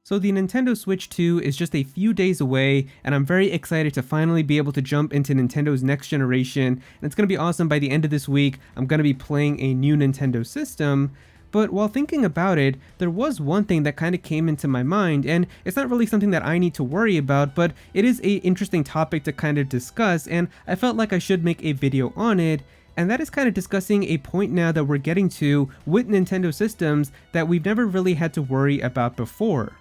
So the Nintendo Switch 2 is just a few days away, and I'm very excited to finally be able to jump into Nintendo's next generation, and it's going to be awesome. By the end of this week, I'm going to be playing a new Nintendo system. But while thinking about it, there was one thing that kind of came into my mind, and it's not really something that I need to worry about, but it is an interesting topic to kind of discuss, and I felt like I should make a video on it. And that is kind of discussing a point now that we're getting to with Nintendo systems that we've never really had to worry about before.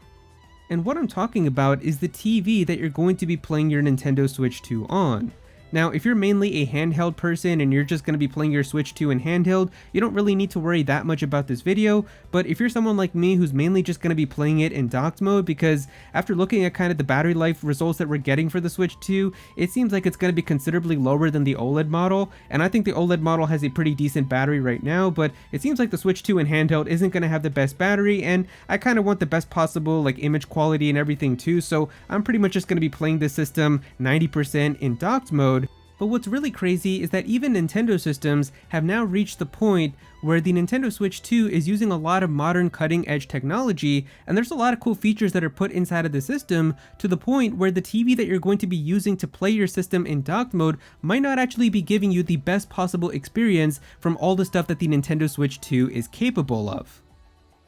And what I'm talking about is the TV that you're going to be playing your Nintendo Switch 2 on. Now, if you're mainly a handheld person and you're just going to be playing your Switch 2 in handheld, you don't really need to worry that much about this video, but if you're someone like me who's mainly just going to be playing it in docked mode, because after looking at kind of the battery life results that we're getting for the Switch 2, it seems like it's going to be considerably lower than the OLED model, and I think the OLED model has a pretty decent battery right now, but it seems like the Switch 2 in handheld isn't going to have the best battery, and I kind of want the best possible like image quality and everything too, so I'm pretty much just going to be playing this system 90% in docked mode. But what's really crazy is that even Nintendo systems have now reached the point where the Nintendo Switch 2 is using a lot of modern cutting-edge technology, and there's a lot of cool features that are put inside of the system to the point where the TV that you're going to be using to play your system in docked mode might not actually be giving you the best possible experience from all the stuff that the Nintendo Switch 2 is capable of.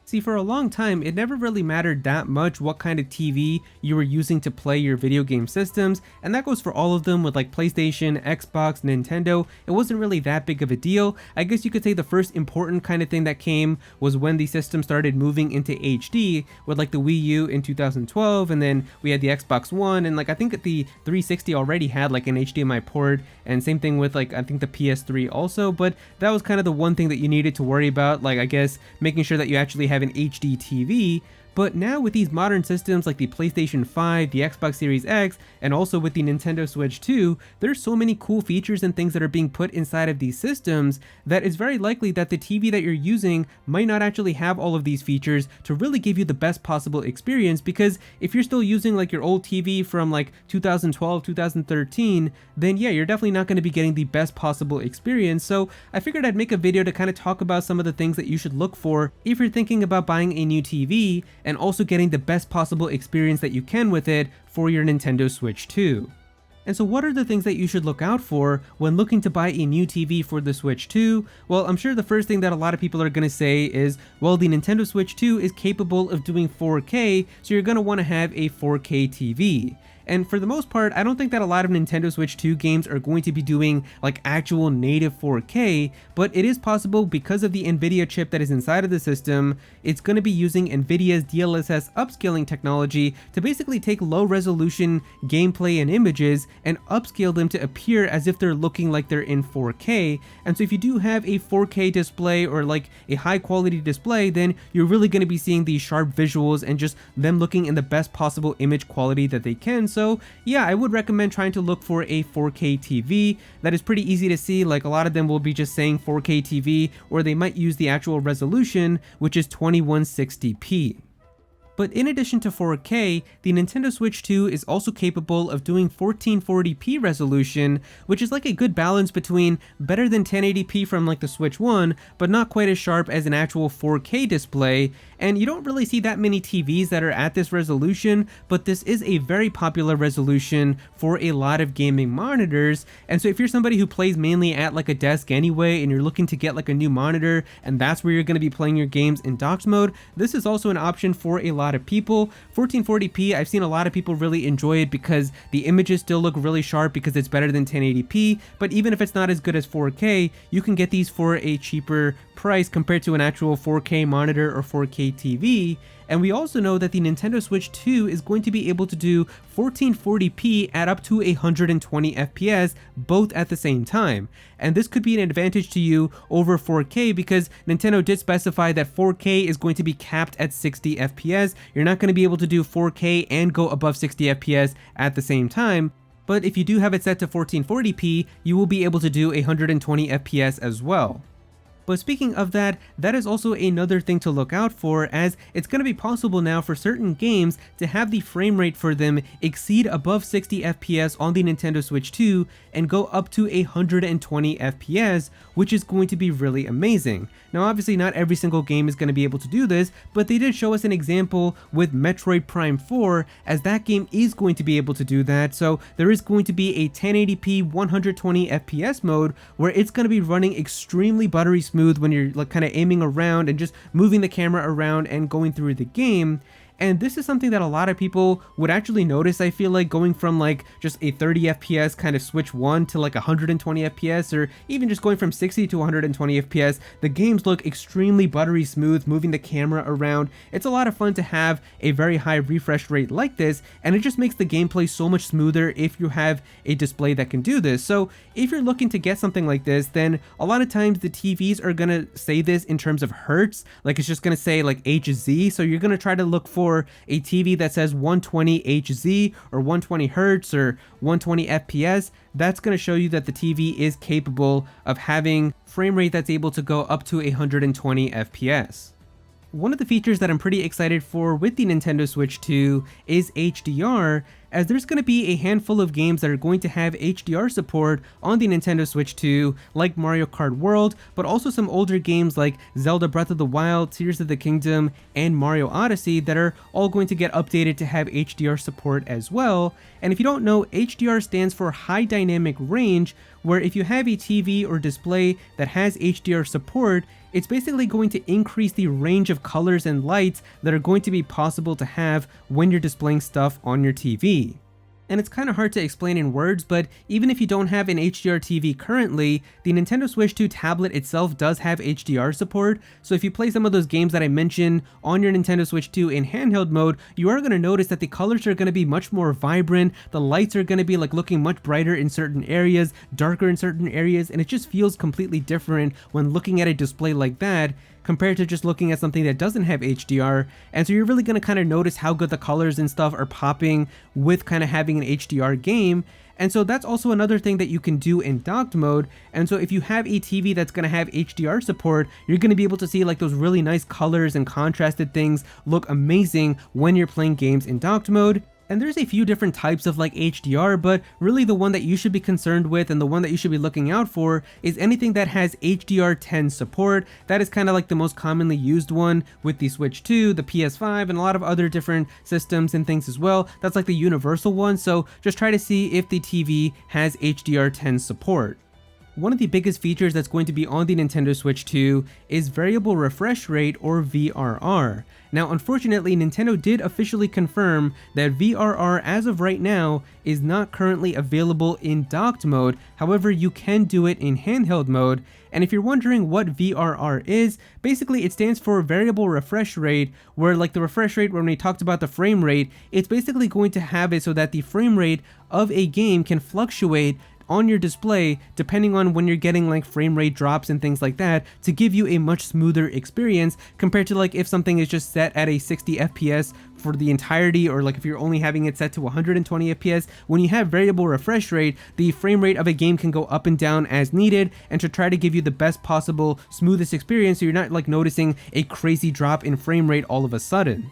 See, for a long time, it never really mattered that much what kind of TV you were using to play your video game systems, and that goes for all of them with like PlayStation, Xbox, Nintendo. It wasn't really that big of a deal. I guess you could say the first important kind of thing that came was when the system started moving into HD with like the Wii U in 2012, and then we had the Xbox One, and like I think the 360 already had like an HDMI port, and same thing with like I think the PS3 also, but that was kind of the one thing that you needed to worry about, like I guess making sure that you actually have an HD TV. But now with these modern systems like the PlayStation 5, the Xbox Series X, and also with the Nintendo Switch 2, there's so many cool features and things that are being put inside of these systems that it's very likely that the TV that you're using might not actually have all of these features to really give you the best possible experience, because if you're still using like your old TV from like 2012, 2013, then yeah, you're definitely not going to be getting the best possible experience. So I figured I'd make a video to kind of talk about some of the things that you should look for if you're thinking about buying a new TV, and also getting the best possible experience that you can with it for your Nintendo Switch 2. And so what are the things that you should look out for when looking to buy a new TV for the Switch 2? Well, I'm sure the first thing that a lot of people are going to say is, well, the Nintendo Switch 2 is capable of doing 4K, so you're going to want to have a 4K TV. And for the most part, I don't think that a lot of Nintendo Switch 2 games are going to be doing like actual native 4K, but it is possible because of the NVIDIA chip that is inside of the system. It's going to be using NVIDIA's DLSS upscaling technology to basically take low resolution gameplay and images and upscale them to appear as if they're looking like they're in 4K. And so if you do have a 4K display or like a high quality display, then you're really going to be seeing these sharp visuals and just them looking in the best possible image quality that they can. So yeah, I would recommend trying to look for a 4K TV. That is pretty easy to see, like a lot of them will be just saying 4K TV, or they might use the actual resolution, which is 2160p. But in addition to 4K, the Nintendo Switch 2 is also capable of doing 1440p resolution, which is like a good balance between better than 1080p from like the Switch 1, but not quite as sharp as an actual 4K display. And you don't really see that many TVs that are at this resolution, but this is a very popular resolution for a lot of gaming monitors. And so if you're somebody who plays mainly at like a desk anyway, and you're looking to get like a new monitor, and that's where you're going to be playing your games in docked mode, this is also an option for a lot of people. 1440p, I've seen a lot of people really enjoy it because the images still look really sharp because it's better than 1080p, but even if it's not as good as 4K, you can get these for a cheaper price compared to an actual 4K monitor or 4K TV. And we also know that the Nintendo Switch 2 is going to be able to do 1440p at up to 120 FPS, both at the same time. And this could be an advantage to you over 4K because Nintendo did specify that 4K is going to be capped at 60 FPS. You're not going to be able to do 4K and go above 60 FPS at the same time. But if you do have it set to 1440p, you will be able to do 120 FPS as well. But speaking of that, that is also another thing to look out for, as it's going to be possible now for certain games to have the frame rate for them exceed above 60 FPS on the Nintendo Switch 2 and go up to 120 FPS, which is going to be really amazing. Now obviously not every single game is going to be able to do this, but they did show us an example with Metroid Prime 4, as that game is going to be able to do that. So there is going to be a 1080p 120 FPS mode where it's going to be running extremely buttery smooth when you're like kind of aiming around and just moving the camera around and going through the game. And this is something that a lot of people would actually notice, I feel like, going from like just a 30 FPS kind of Switch 1 to like 120 FPS, or even just going from 60 to 120 FPS. The games look extremely buttery smooth, moving the camera around. It's a lot of fun to have a very high refresh rate like this, and it just makes the gameplay so much smoother if you have a display that can do this. So if you're looking to get something like this, then a lot of times the TVs are gonna say this in terms of hertz, like it's just gonna say like HZ, so you're gonna try to look for a TV that says 120 Hz or 120 Hertz or 120 FPS. That's going to show you that the TV is capable of having frame rate that's able to go up to 120 FPS. One of the features that I'm pretty excited for with the Nintendo Switch 2 is HDR, as there's going to be a handful of games that are going to have HDR support on the Nintendo Switch 2, like Mario Kart World, but also some older games like Zelda Breath of the Wild, Tears of the Kingdom, and Mario Odyssey that are all going to get updated to have HDR support as well. And if you don't know, HDR stands for High Dynamic Range, where if you have a TV or display that has HDR support, it's basically going to increase the range of colors and lights that are going to be possible to have when you're displaying stuff on your TV. And it's kind of hard to explain in words, but even if you don't have an HDR TV currently, the Nintendo Switch 2 tablet itself does have HDR support. So if you play some of those games that I mentioned on your Nintendo Switch 2 in handheld mode, you are going to notice that the colors are going to be much more vibrant, the lights are going to be like looking much brighter in certain areas, darker in certain areas, and it just feels completely different when looking at a display like that compared to just looking at something that doesn't have HDR. And so you're really going to kind of notice how good the colors and stuff are popping with kind of having an HDR game. And so that's also another thing that you can do in docked mode. And so if you have a TV that's going to have HDR support, you're going to be able to see like those really nice colors and contrasted things look amazing when you're playing games in docked mode. And there's a few different types of like HDR, but really the one that you should be concerned with and the one that you should be looking out for is anything that has HDR10 support. That is kind of like the most commonly used one with the Switch 2, the PS5, and a lot of other different systems and things as well. That's like the universal one, so just try to see if the TV has HDR10 support. One of the biggest features that's going to be on the Nintendo Switch 2 is variable refresh rate, or VRR. Now unfortunately, Nintendo did officially confirm that VRR as of right now is not currently available in docked mode. However, you can do it in handheld mode. And if you're wondering what VRR is, basically it stands for variable refresh rate, where like the refresh rate when we talked about the frame rate, it's basically going to have it so that the frame rate of a game can fluctuate on your display depending on when you're getting like frame rate drops and things like that, to give you a much smoother experience compared to like if something is just set at a 60 FPS for the entirety, or like if you're only having it set to 120 FPS. When you have variable refresh rate, the frame rate of a game can go up and down as needed, and to try to give you the best possible smoothest experience so you're not like noticing a crazy drop in frame rate all of a sudden.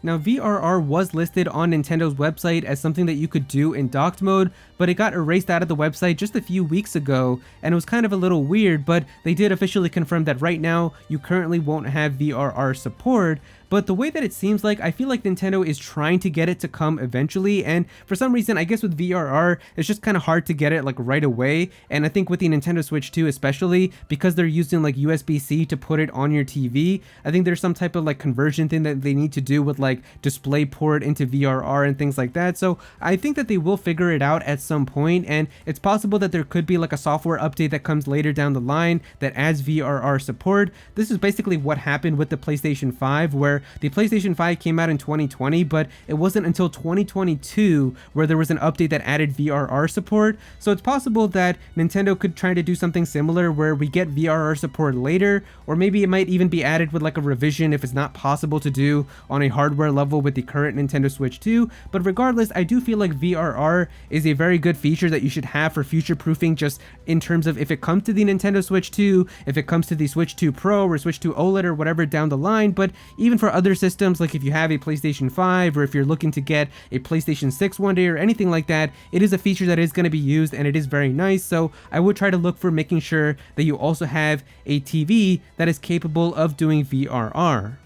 Now VRR was listed on Nintendo's website as something that you could do in docked mode, but it got erased out of the website just a few weeks ago, and it was kind of a little weird, but they did officially confirm that right now you currently won't have VRR support. But the way that it seems like, I feel like Nintendo is trying to get it to come eventually, and for some reason, I guess with VRR, it's just kind of hard to get it like right away. And I think with the Nintendo Switch 2 especially, because they're using like USB-C to put it on your TV, I think there's some type of like conversion thing that they need to do with like DisplayPort into VRR and things like that. So I think that they will figure it out at some point, and it's possible that there could be like a software update that comes later down the line that adds VRR support. This is basically what happened with the PlayStation 5, where VR. The PlayStation 5 came out in 2020, but it wasn't until 2022 where there was an update that added VRR support. So it's possible that Nintendo could try to do something similar where we get VRR support later, or maybe it might even be added with like a revision if it's not possible to do on a hardware level with the current Nintendo Switch 2. But regardless, I do feel like VRR is a very good feature that you should have for future proofing, just in terms of if it comes to the Nintendo Switch 2, if it comes to the Switch 2 Pro or Switch 2 OLED or whatever down the line. But even for other systems, like if you have a PlayStation 5 or if you're looking to get a PlayStation 6 one day or anything like that, it is a feature that is going to be used and it is very nice. So I would try to look for making sure that you also have a TV that is capable of doing VRR.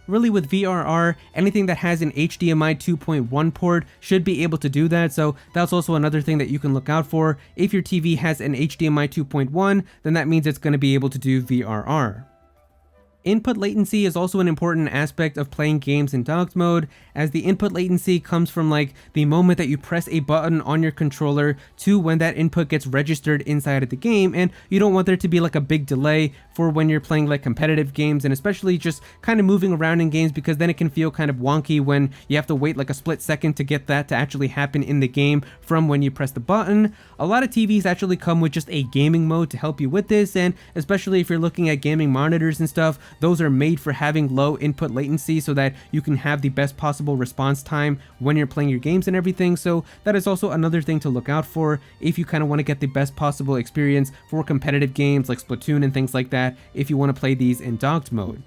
Really, with VRR, anything that has an HDMI 2.1 port should be able to do that, so that's also another thing that you can look out for. If your TV has an HDMI 2.1, then that means it's going to be able to do VRR. Input latency is also an important aspect of playing games in docked mode, as the input latency comes from like the moment that you press a button on your controller to when that input gets registered inside of the game, and you don't want there to be like a big delay for when you're playing like competitive games, and especially just kind of moving around in games, because then it can feel kind of wonky when you have to wait like a split second to get that to actually happen in the game from when you press the button. A lot of TVs actually come with just a gaming mode to help you with this, and especially if you're looking at gaming monitors and stuff, those are made for having low input latency so that you can have the best possible response time when you're playing your games and everything. So that is also another thing to look out for if you kind of want to get the best possible experience for competitive games like Splatoon and things like that, if you want to play these in docked mode.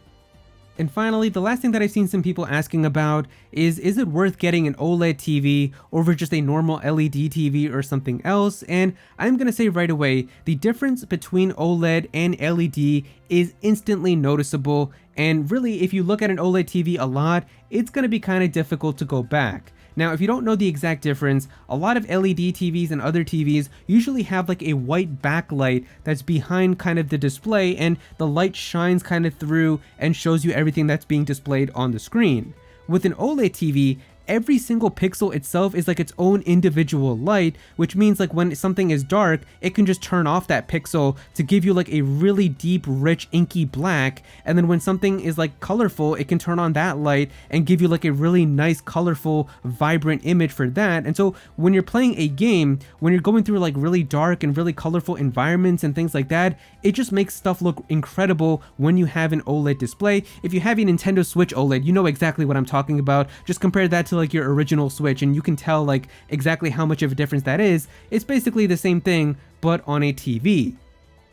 And finally, the last thing that I've seen some people asking about is it worth getting an OLED TV over just a normal LED TV or something else? And I'm going to say right away, the difference between OLED and LED is instantly noticeable. And really, if you look at an OLED TV a lot, it's going to be kind of difficult to go back. Now, if you don't know the exact difference, a lot of LED TVs and other TVs usually have like a white backlight that's behind kind of the display, and the light shines kind of through and shows you everything that's being displayed on the screen. With an OLED TV, every single pixel itself is like its own individual light, which means like when something is dark, it can just turn off that pixel to give you like a really deep, rich, inky black. And then when something is like colorful, it can turn on that light and give you like a really nice, colorful, vibrant image for that. And so when you're playing a game, when you're going through like really dark and really colorful environments and things like that, it just makes stuff look incredible when you have an OLED display. If you have a Nintendo Switch OLED, you know exactly what I'm talking about. Just compare that to like your original Switch and you can tell like exactly how much of a difference that is. It's basically the same thing, but on a TV.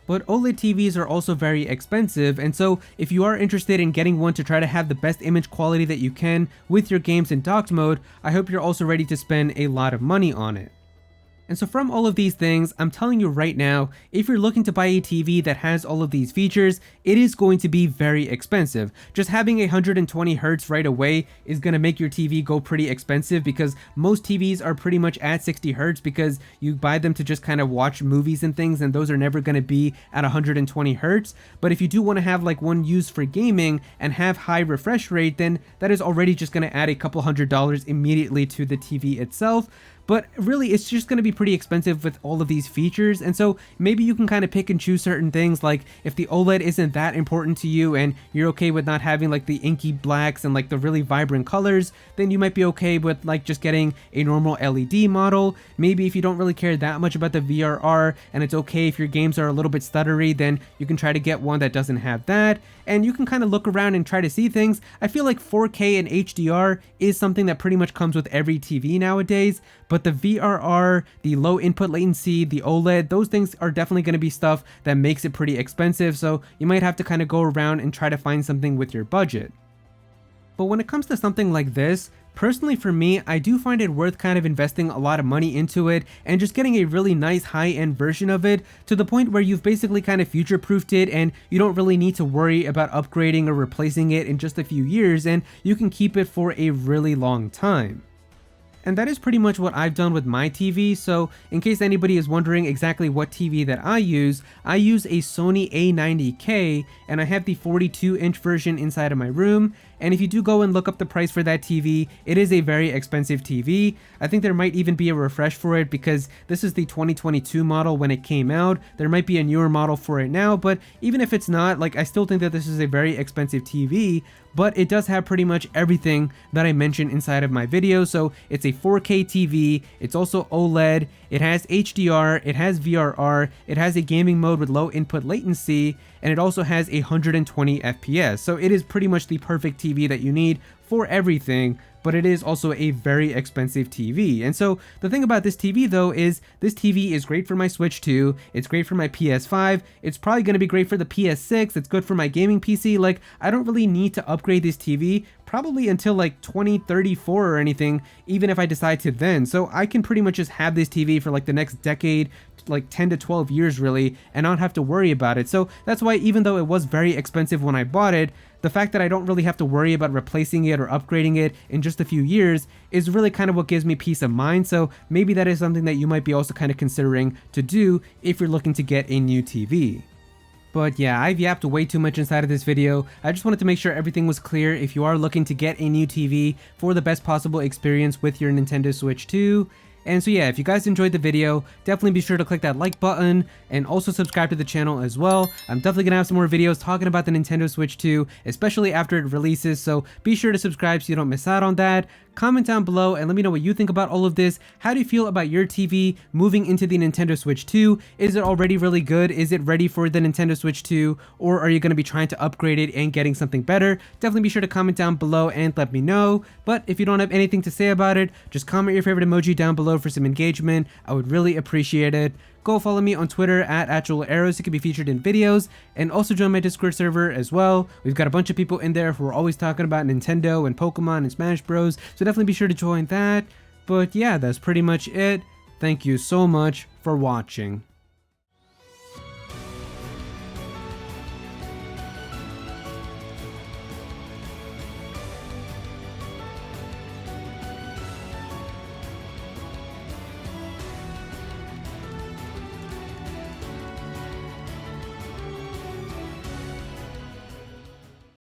But OLED TVs are also very expensive, and so if you are interested in getting one to try to have the best image quality that you can with your games in docked mode, I hope you're also ready to spend a lot of money on it. And so from all of these things, I'm telling you right now, if you're looking to buy a TV that has all of these features, it is going to be very expensive. Just having 120 Hz right away is going to make your TV go pretty expensive, because most TVs are pretty much at 60 Hz because you buy them to just kind of watch movies and things, and those are never going to be at 120 Hz. But if you do want to have like one used for gaming and have high refresh rate, then that is already just going to add a couple $100 immediately to the TV itself. But really, it's just going to be pretty expensive with all of these features, and so maybe you can kind of pick and choose certain things. Like if the OLED isn't that important to you and you're okay with not having like the inky blacks and like the really vibrant colors, then you might be okay with like just getting a normal LED model. Maybe if you don't really care that much about the VRR and it's okay if your games are a little bit stuttery, then you can try to get one that doesn't have that, and you can kind of look around and try to see things. I feel like 4K and HDR is something that pretty much comes with every TV nowadays, but the VRR, the low input latency, the OLED, those things are definitely going to be stuff that makes it pretty expensive, so you might have to kind of go around and try to find something with your budget. But when it comes to something like this, personally for me, I do find it worth kind of investing a lot of money into it and just getting a really nice high-end version of it, to the point where you've basically kind of future-proofed it and you don't really need to worry about upgrading or replacing it in just a few years, and you can keep it for a really long time. And that is pretty much what I've done with my TV. So in case anybody is wondering exactly what TV that I use a Sony A90K, and I have the 42-inch version inside of my room. And if you do go and look up the price for that TV, it is a very expensive TV. I think there might even be a refresh for it because this is the 2022 model when it came out. There might be a newer model for it now, but even if it's not, like, I still think that this is a very expensive TV, but it does have pretty much everything that I mentioned inside of my video. So it's a 4K TV, it's also OLED, it has HDR, it has VRR, it has a gaming mode with low input latency, and it also has 120 FPS. So it is pretty much the perfect TV that you need for everything, but it is also a very expensive TV. And so the thing about this TV though is this TV is great for my Switch 2, it's great for my PS5, it's probably going to be great for the PS6, it's good for my gaming PC. Like, I don't really need to upgrade this TV probably until like 2034 or anything, even if I decide to then. So I can pretty much just have this TV for like the next decade, like 10 to 12 years really, and not have to worry about it. So that's why, even though it was very expensive when I bought it, the fact that I don't really have to worry about replacing it or upgrading it in just a few years is really kind of what gives me peace of mind. So maybe that is something that you might be also kind of considering to do if you're looking to get a new TV. But yeah, I've yapped way too much inside of this video. I just wanted to make sure everything was clear if you are looking to get a new TV for the best possible experience with your Nintendo Switch 2. And so yeah, if you guys enjoyed the video, definitely be sure to click that like button and also subscribe to the channel as well. I'm definitely gonna have some more videos talking about the Nintendo Switch 2, especially after it releases, so be sure to subscribe so you don't miss out on that. Comment down below and let me know what you think about all of this. How do you feel about your TV moving into the Nintendo Switch 2? Is it already really good? Is it ready for the Nintendo Switch 2? Or are you going to be trying to upgrade it and getting something better? Definitely be sure to comment down below and let me know. But if you don't have anything to say about it, just comment your favorite emoji down below for some engagement. I would really appreciate it. Go follow me on Twitter at @Aero so you can be featured in videos, and also join my Discord server as well. We've got a bunch of people in there who are always talking about Nintendo and Pokemon and Smash Bros, so definitely be sure to join that. But yeah, that's pretty much it. Thank you so much for watching.